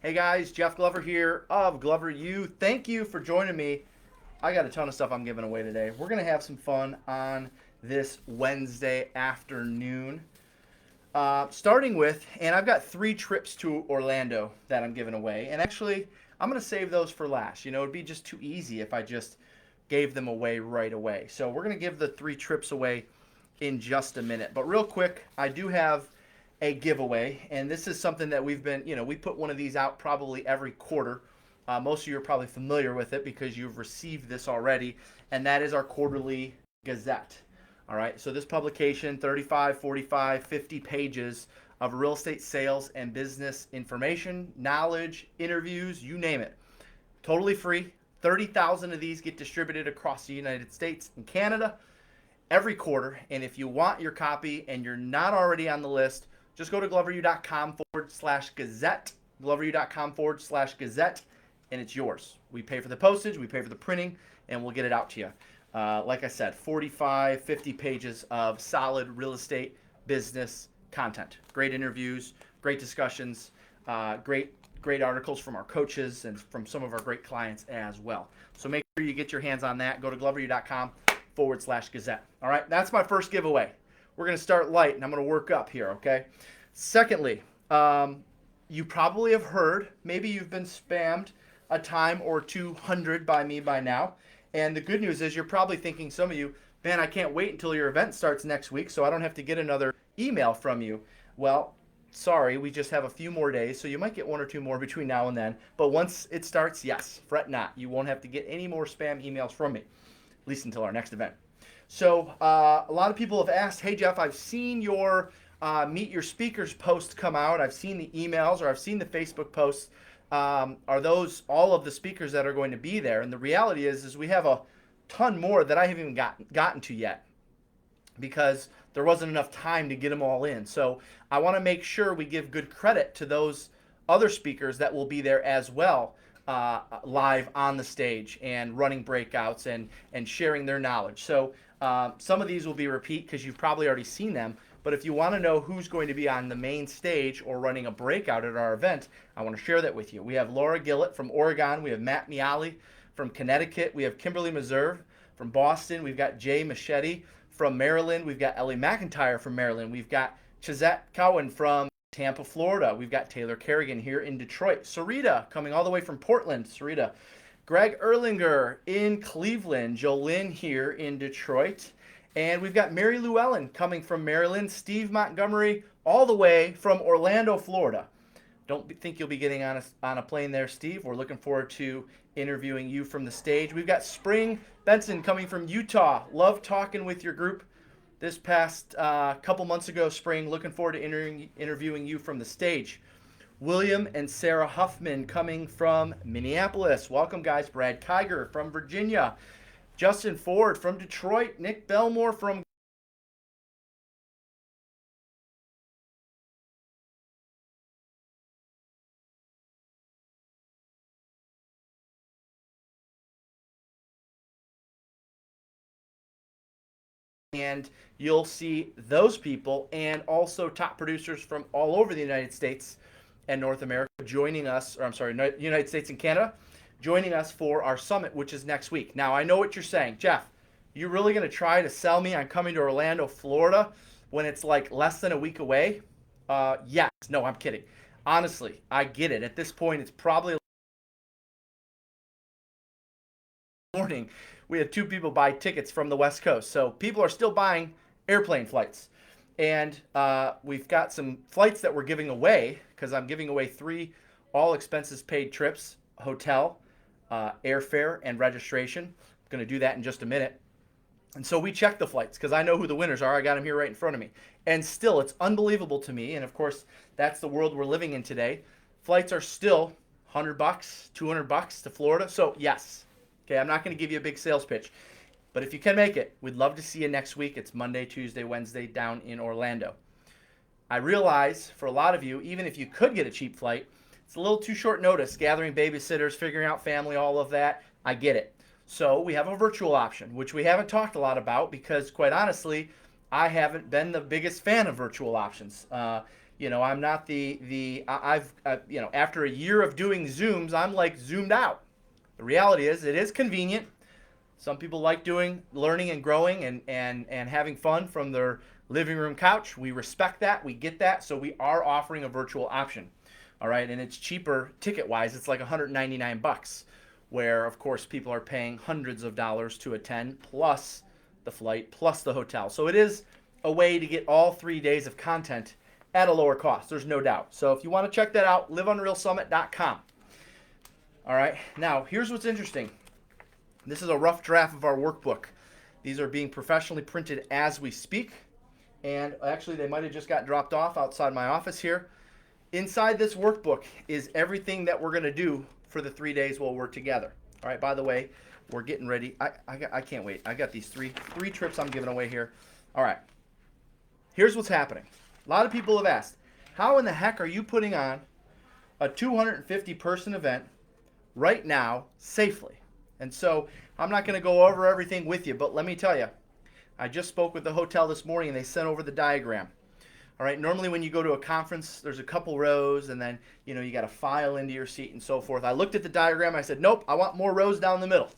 Hey guys, Jeff Glover here of Glover U. Thank you for joining me. I got a ton of stuff I'm giving away today. We're going to have some fun on this Wednesday afternoon. Starting with, and I've got 3 trips to Orlando that I'm giving away. And actually, I'm going to save those for last. It'd be just too easy if I just gave them away right away. So we're going to give the 3 trips away in just a minute. But real quick, I do have a giveaway, and this is something that we put one of these out probably every quarter. Most of you are probably familiar with it because you've received this already, and that is our quarterly Gazette. All right, so this publication, 35, 45, 50 pages of real estate sales and business information, knowledge, interviews, you name it. Totally free. 30,000 of these get distributed across the United States and Canada every quarter. And if you want your copy and you're not already on the list, just go to gloveru.com/Gazette, gloveru.com/Gazette, and it's yours. We pay for the postage, we pay for the printing, and we'll get it out to you. Like I said, 45, 50 pages of solid real estate business content. Great interviews, great discussions, great articles from our coaches and from some of our great clients as well. So make sure you get your hands on that. Go to gloveru.com/Gazette. All right, that's my first giveaway. We're going to start light, and I'm going to work up here, okay? Secondly, you probably have heard, maybe you've been spammed a time or 200 by me by now. And the good news is you're probably thinking, some of you, man, I can't wait until your event starts next week so I don't have to get another email from you. Well, sorry, we just have a few more days, so you might get 1 or 2 more between now and then. But once it starts, yes, fret not. You won't have to get any more spam emails from me, at least until our next event. So a lot of people have asked, hey, Jeff, I've seen your Meet Your Speakers post come out. I've seen the emails or I've seen the Facebook posts. Are those all of the speakers that are going to be there? And the reality is we have a ton more that I haven't even gotten to yet because there wasn't enough time to get them all in. So I want to make sure we give good credit to those other speakers that will be there as well, live on the stage and running breakouts and sharing their knowledge. So some of these will be repeat because you've probably already seen them. But if you want to know who's going to be on the main stage or running a breakout at our event, I want to share that with you. We have Laura Gillett from Oregon. We have Matt Miali from Connecticut. We have Kimberly Meserve from Boston. We've got Jay Machete from Maryland. We've got Ellie McIntyre from Maryland. We've got Chizette Cowan from Tampa, Florida. We've got Taylor Kerrigan here in Detroit. Sarita coming all the way from Portland. Sarita. Greg Erlinger in Cleveland. Jolynn here in Detroit. And we've got Mary Llewellyn coming from Maryland. Steve Montgomery all the way from Orlando, Florida. Don't think you'll be getting on a plane there, Steve. We're looking forward to interviewing you from the stage. We've got Spring Benson coming from Utah. Love talking with your group this past couple months ago, Spring. Looking forward to interviewing you from the stage. William and Sarah Huffman coming from Minneapolis. Welcome, guys. Brad Kiger from Virginia. Justin Ford from Detroit. Nick Belmore from and you'll see those people and also top producers from all over the United States and North America joining us, or I'm sorry, United States and Canada, joining us for our summit, which is next week. Now, I know what you're saying. Jeff, you really going to try to sell me on coming to Orlando, Florida when it's like less than a week away? Yes. No, I'm kidding. Honestly, I get it. At this point, it's probably morning. We had 2 people buy tickets from the West Coast. So people are still buying airplane flights. And we've got some flights that we're giving away because I'm giving away 3 all expenses paid trips, hotel, airfare, and registration. I'm going to do that in just a minute. And so we check the flights because I know who the winners are. I got them here right in front of me. And still, it's unbelievable to me. And of course, that's the world we're living in today. Flights are still $100, $200 to Florida. So yes. Okay, I'm not going to give you a big sales pitch. But if you can make it, we'd love to see you next week. It's Monday, Tuesday, Wednesday down in Orlando. I realize for a lot of you, even if you could get a cheap flight, it's a little too short notice, gathering babysitters, figuring out family, all of that. I get it. So we have a virtual option, which we haven't talked a lot about because, quite honestly, I haven't been the biggest fan of virtual options. I'm not after a year of doing Zooms, I'm like zoomed out. The reality is, it is convenient. Some people like learning and growing and having fun from their living room couch. We respect that. We get that. So we are offering a virtual option. All right. And it's cheaper ticket wise. It's like $199, where, of course, people are paying hundreds of dollars to attend, plus the flight, plus the hotel. So it is a way to get all 3 days of content at a lower cost. There's no doubt. So if you want to check that out, liveunrealsummit.com. All right. Now, here's what's interesting. This is a rough draft of our workbook. These are being professionally printed as we speak. And actually, they might have just got dropped off outside my office here. Inside this workbook is everything that we're going to do for the 3 days while we're together. All right, by the way, we're getting ready. I can't wait. I got these three trips I'm giving away here. All right. Here's what's happening. A lot of people have asked, how in the heck are you putting on a 250-person event right now safely? And so I'm not going to go over everything with you, but let me tell you, I just spoke with the hotel this morning and they sent over the diagram. All right, normally when you go to a conference, there's a couple rows and then, you got to file into your seat and so forth. I looked at the diagram. I said, nope, I want more rows down the middle.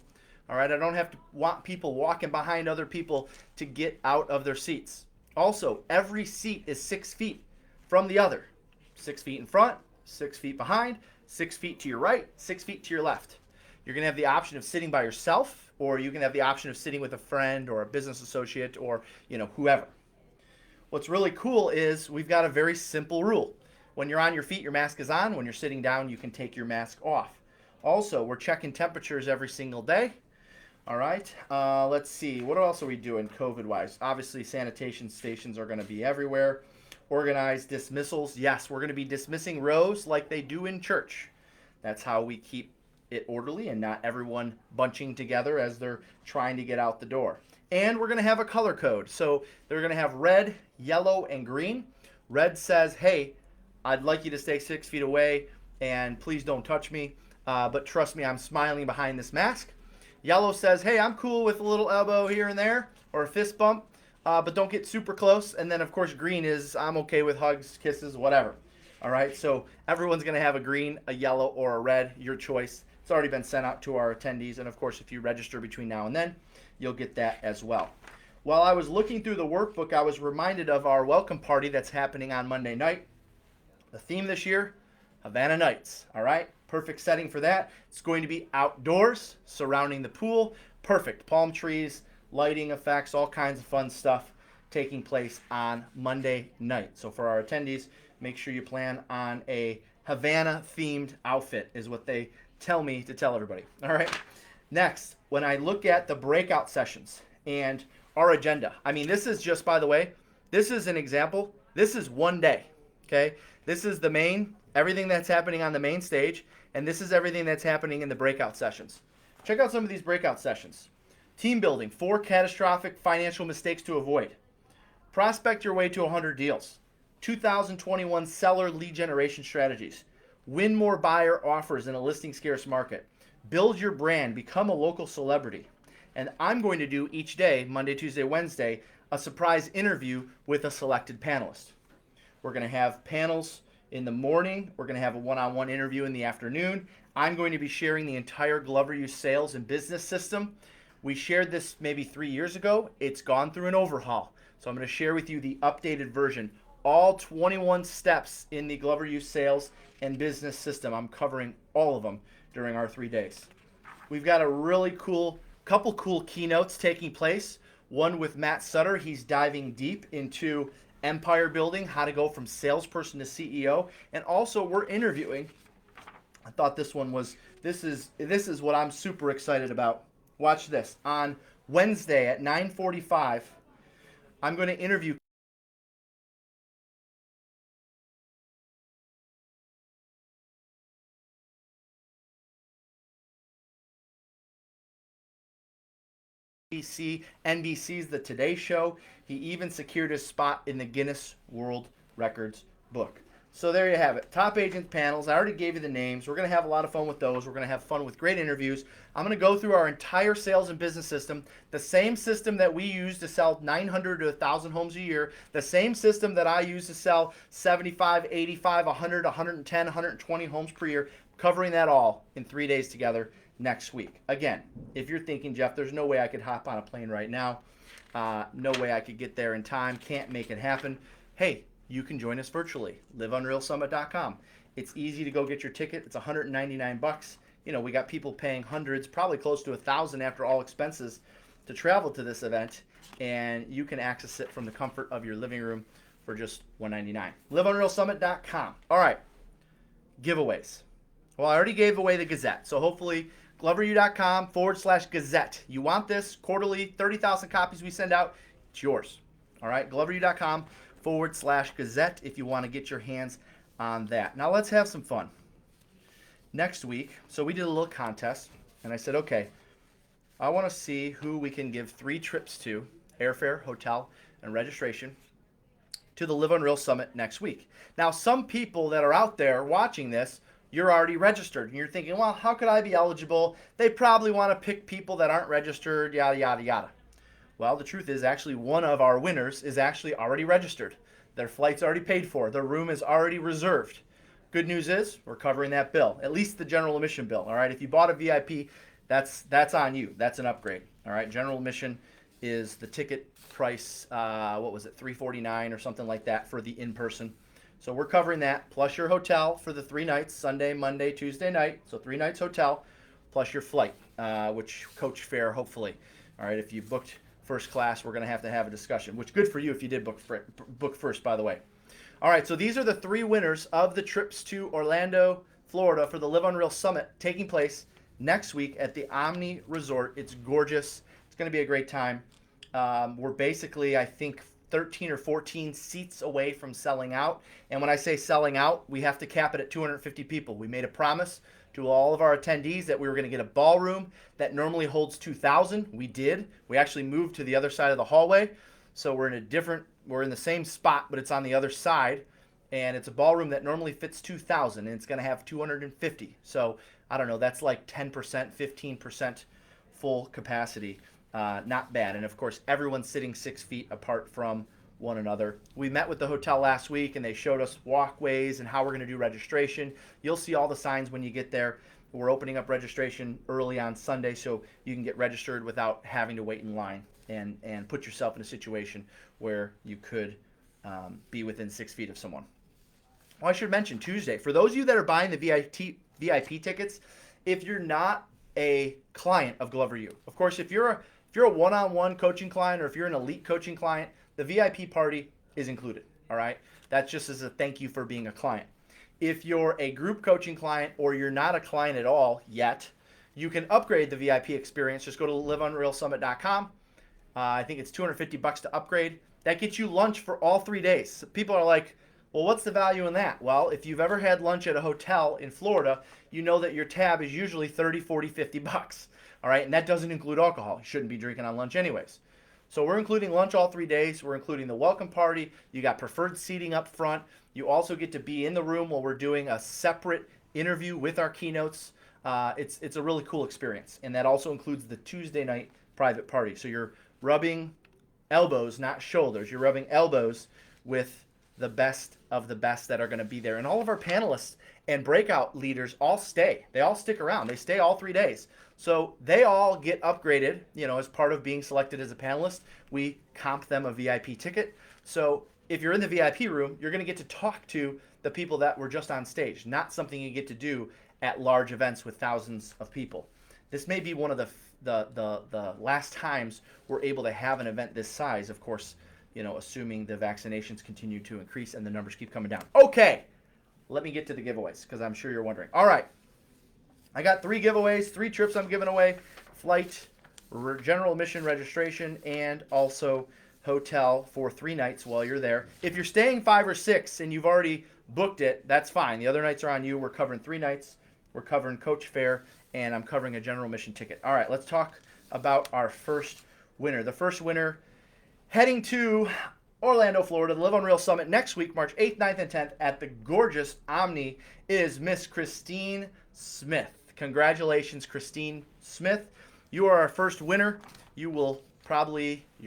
All right, I don't have to want people walking behind other people to get out of their seats. Also, every seat is 6 feet from the other. 6 feet in front, 6 feet behind, 6 feet to your right, 6 feet to your left. You're going to have the option of sitting by yourself, or you can have the option of sitting with a friend or a business associate or, whoever. What's really cool is we've got a very simple rule. When you're on your feet, your mask is on. When you're sitting down, you can take your mask off. Also, we're checking temperatures every single day. All right. Let's see. What else are we doing COVID-wise? Obviously, sanitation stations are going to be everywhere. Organized dismissals. Yes, we're going to be dismissing rows like they do in church. That's how we keep it orderly and not everyone bunching together as they're trying to get out the door. And we're going to have a color code. So they're going to have red, yellow, and green. Red says, hey, I'd like you to stay 6 feet away and please don't touch me. But trust me, I'm smiling behind this mask. Yellow says, hey, I'm cool with a little elbow here and there or a fist bump, but don't get super close. And then, of course, green is I'm okay with hugs, kisses, whatever. All right, so everyone's going to have a green, a yellow, or a red, your choice. It's already been sent out to our attendees. And, of course, if you register between now and then, you'll get that as well. While I was looking through the workbook, I was reminded of our welcome party that's happening on Monday night. The theme this year, Havana Nights. All right, perfect setting for that. It's going to be outdoors, surrounding the pool. Perfect. Palm trees, lighting effects, all kinds of fun stuff taking place on Monday night. So for our attendees, make sure you plan on a Havana-themed outfit is what they tell me to tell everybody. All right. Next, when I look at the breakout sessions and our agenda, I mean, this is just, by the way, this is an example. This is one day, okay? This is the main, everything that's happening on the main stage, and this is everything that's happening in the breakout sessions. Check out some of these breakout sessions. Team building, 4 catastrophic financial mistakes to avoid. Prospect your way to 100 deals. 2021 seller lead generation strategies. Win more buyer offers in a listing scarce market. Build your brand, become a local celebrity. And I'm going to do each day, Monday, Tuesday, Wednesday, a surprise interview with a selected panelist. We're going to have panels in the morning. We're going to have a one-on-one interview in the afternoon. I'm going to be sharing the entire Glover Use sales and business system. We shared this maybe 3 years ago. It's gone through an overhaul. So I'm going to share with you the updated version. All 21 steps in the Glover Use sales and business system. I'm covering all of them during our 3 days. We've got a really couple cool keynotes taking place. One with Matt Sutter. He's diving deep into empire building, how to go from salesperson to CEO. And also we're interviewing. I thought this is what I'm super excited about. Watch this. On Wednesday at 9:45, I'm going to interview NBC's The Today Show. He even secured his spot in the Guinness World Records book. So there you have it. Top agent panels. I already gave you the names. We're going to have a lot of fun with those. We're going to have fun with great interviews. I'm going to go through our entire sales and business system, the same system that we use to sell 900 to 1,000 homes a year, the same system that I use to sell 75, 85, 100, 110, 120 homes per year, covering that all in 3 days together next week. Again, if you're thinking, Jeff, there's no way I could hop on a plane right now. No way I could get there in time. Can't make it happen. Hey, you can join us virtually. liveunrealsummit.com. It's easy to go get your ticket. It's $199. You know, we got people paying hundreds, probably close to $1,000 after all expenses to travel to this event, and you can access it from the comfort of your living room for just $199. liveunrealsummit.com. All right, giveaways. Well, I already gave away the Gazette, so hopefully gloveru.com/Gazette. You want this quarterly, 30,000 copies we send out, it's yours. All right, gloveru.com/Gazette if you want to get your hands on that. Now let's have some fun. Next week, so we did a little contest, and I said, okay, I want to see who we can give 3 trips to, airfare, hotel, and registration, to the Live Unreal Summit next week. Now, some people that are out there watching this, you're already registered, and you're thinking, well, how could I be eligible? They probably want to pick people that aren't registered, yada, yada, yada. Well, the truth is actually one of our winners is actually already registered. Their flight's already paid for. Their room is already reserved. Good news is we're covering that bill, at least the general admission bill. All right, if you bought a VIP, that's on you. That's an upgrade. All right, general admission is the ticket price. What was it, $349 or something like that for the in-person. So we're covering that plus your hotel for the 3 nights, Sunday, Monday, Tuesday night. So 3 nights hotel plus your flight, which coach fare hopefully. All right, if you booked first class, we're going to have a discussion, which good for you if you did book first, by the way. All right, so these are the 3 winners of the trips to Orlando, Florida for the Live Unreal Summit taking place next week at the Omni Resort. It's gorgeous. It's going to be a great time. We're basically, I think, 13 or 14 seats away from selling out. And when I say selling out, we have to cap it at 250 people. We made a promise to all of our attendees that we were going to get a ballroom that normally holds 2,000. We did. We actually moved to the other side of the hallway. So we're in the same spot, but it's on the other side. And it's a ballroom that normally fits 2,000, and it's going to have 250. So I don't know, that's like 10%, 15% full capacity. Not bad. And of course, everyone's sitting 6 feet apart from one another. We met with the hotel last week, and they showed us walkways and how we're going to do registration. You'll see all the signs when you get there. We're opening up registration early on Sunday, so you can get registered without having to wait in line and put yourself in a situation where you could be within 6 feet of someone. Well, I should mention Tuesday. For those of you that are buying the VIP tickets, if you're not a client of Glover U, of course, if you're a one-on-one coaching client or if you're an elite coaching client, the VIP party is included, all right? That's just as a thank you for being a client. If you're a group coaching client or you're not a client at all yet, you can upgrade the VIP experience. Just go to liveunrealsummit.com. I think it's $250 to upgrade. That gets you lunch for all 3 days. People are like, well, what's the value in that? Well, if you've ever had lunch at a hotel in Florida, you know that your tab is usually 30, 40, 50 bucks. All right, and that doesn't include alcohol. You shouldn't be drinking on lunch anyways. So we're including lunch all 3 days. We're including the welcome party. You got preferred seating up front. You also get to be in the room while we're doing a separate interview with our keynotes. It's a really cool experience, and that also includes the Tuesday night private party. So you're rubbing elbows, not shoulders. You're rubbing elbows with the best of the best that are going to be there. And all of our panelists and breakout leaders all stay. They all stick around. They stay all 3 days. So they all get upgraded, as part of being selected as a panelist. We comp them a VIP ticket. So if you're in the VIP room, you're going to get to talk to the people that were just on stage, not something you get to do at large events with thousands of people. This may be one of the last times we're able to have an event this size, of course, assuming the vaccinations continue to increase and the numbers keep coming down. Okay, let me get to the giveaways because I'm sure you're wondering. All right, I got 3 giveaways, 3 trips I'm giving away, flight, general admission registration, and also hotel for 3 nights while you're there. If you're staying 5 or 6 and you've already booked it, that's fine. The other nights are on you. We're covering 3 nights. We're covering coach fare, and I'm covering a general admission ticket. All right, let's talk about our first winner. The first winner heading to Orlando, Florida. The Live Unreal Summit next week, March 8th, 9th, and 10th at the gorgeous Omni is Miss Christine Smith. Congratulations, Christine Smith. You are our first winner. You're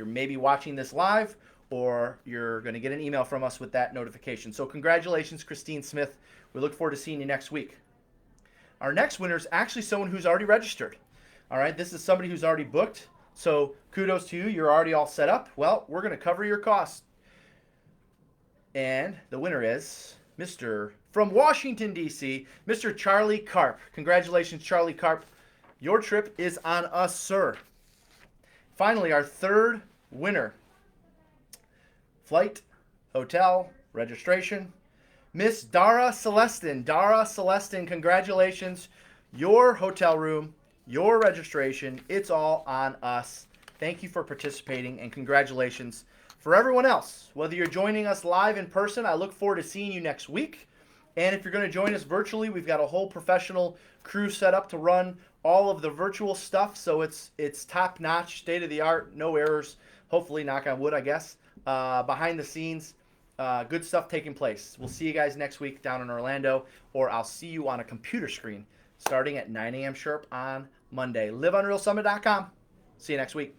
maybe watching this live, or you're going to get an email from us with that notification. So congratulations, Christine Smith. We look forward to seeing you next week. Our next winner is actually someone who's already registered. All right, this is somebody who's already booked. So kudos to you. You're already all set up. Well, we're going to cover your costs. And the winner is from Washington, D.C., Mr. Charlie Karp. Congratulations, Charlie Karp. Your trip is on us, sir. Finally, our third winner. Flight, hotel, registration. Miss Dara Celestin. Dara Celestin, congratulations. Your hotel room, your registration, it's all on us. Thank you for participating, and congratulations. For everyone else, whether you're joining us live in person, I look forward to seeing you next week. And if you're going to join us virtually, we've got a whole professional crew set up to run all of the virtual stuff. So it's top-notch, state-of-the-art, no errors. Hopefully, knock on wood, I guess. Behind the scenes, good stuff taking place. We'll see you guys next week down in Orlando, or I'll see you on a computer screen starting at 9 a.m. sharp on Monday. LiveUnrealSummit.com. See you next week.